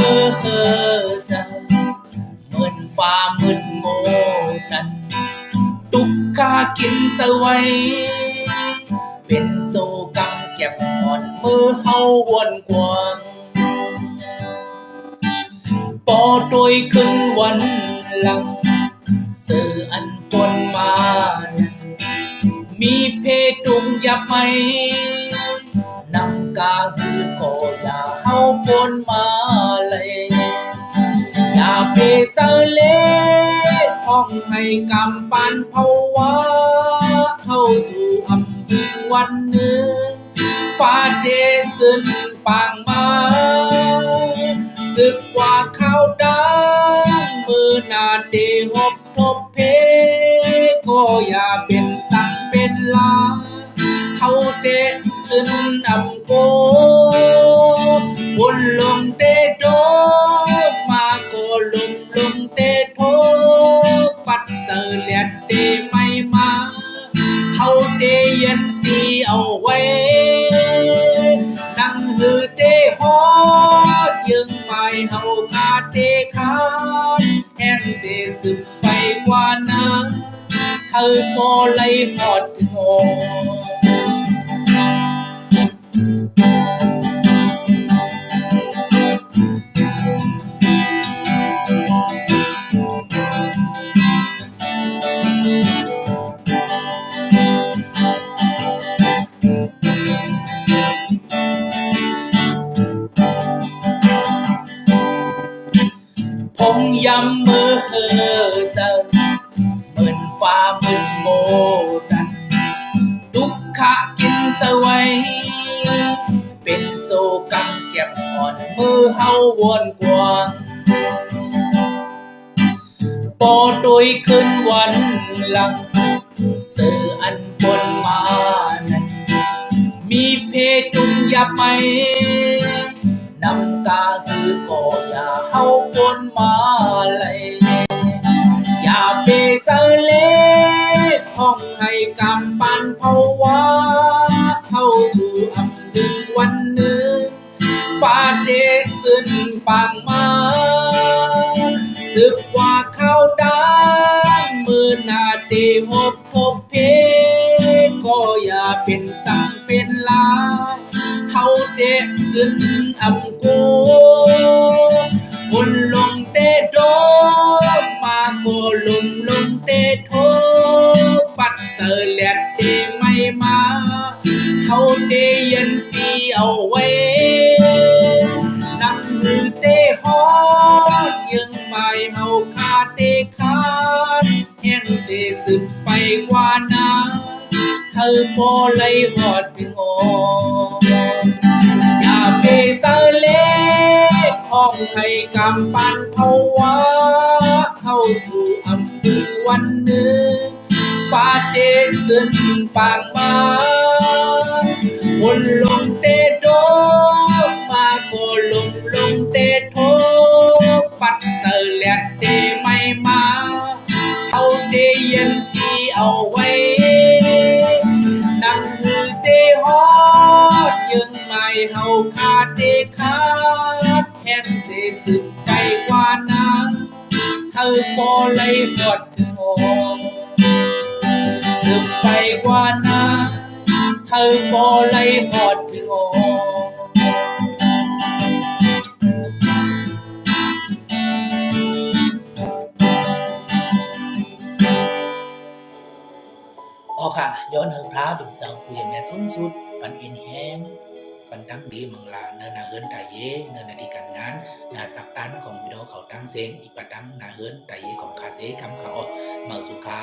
อจะเหมือนฟ้ามืดโมนั้นตุกกากินสวัยเป็นโซกังเก็บอ่อนมือเฮาวนกวางปอโดยขึ้นวันหลังสื่ออันปนมามีเพดุงยับไหมนำกาคือก็อย่าเฮาปนมาเลยอย่าเพเสเลห้องให้กำปันภาวะเฮาสู่อำพึงวันหนึ่งฟ้าเดซึนปางมาสึกว่าข้าวดังมือนาเดหบทบเพก็อย่าเป็นสังเป็นลาเขาเตะขึ้นอำโกบนลงเตะโดมาก็ลงเตะโทปัดเสลียดเตะไม่มาเขาเตะยันสีเอาไว้นั่งหือเตะฮอดยังไม่เฮาคาเตะขาดแห้งเสสึกไปกว่านั้นเธอโมไลหอดงอผมย้ำมือเจ้าเหมือนฟ้ามืดโมดันทุกขะกินสวัยเป็นโซกังเก็บอ่อนมือเฮาวนกวางปอโดยขึ้นวันหลังสื่ออันปนมานั้นมีเพดุงยับไหมน้ำตาคือก็อย่าเฮาปนมาเลยอย่าเปเสเลห้องให้กำปันภาวะเข้าสู่อำดึงวันหนึ่งฟ้าเดซึนปางมาสึกว่าข้าวดังมือนาเดหบทบเพก็อย่าเป็นสังเป็นลาเขาเตะขึ้นอำโกบนลงเตะโดมาโกลงเตะโทปัดเสลียดเตะไม่มาเขาเตะยันสีเอาไว้นั่งมือเตะฮอดยังไม่เฮาคาเตะขาดแห้งเสสึกไปกว่านั้นเธอโมไลหอดถึงออย่าเปเสเลห้องให้กำปันภาวะเข้าสู่อำพึงวันหนึ่งฟ้าเดซึนปางมาวนลงเตะโดมาก็ลงเตะโทปัดเสลียดเตะไม่มาเขาเตะยันสีเอาไว้นั่งหือเตะฮอดยังไม่เฮาคาเตะขาดแห้งเสสึกไปกว่านั้นเธอโมไลหอดงอสึกไปกว่านั้นเธอโมไลหอดงออ๋อค่ะย้อนเฮงพระบึงเจ้าผู้ใหญ่แม่สูงสุดปันเอ็นแห้งปันตั้งดีมังลาเนินนาเฮินตาเยเนินนาดีการงานนาสักตันของวิดีโอเขาตั้งเสียงอีกปัดตั้งนาเฮินตาเยของคาเซคำเขาเมื่อสุขา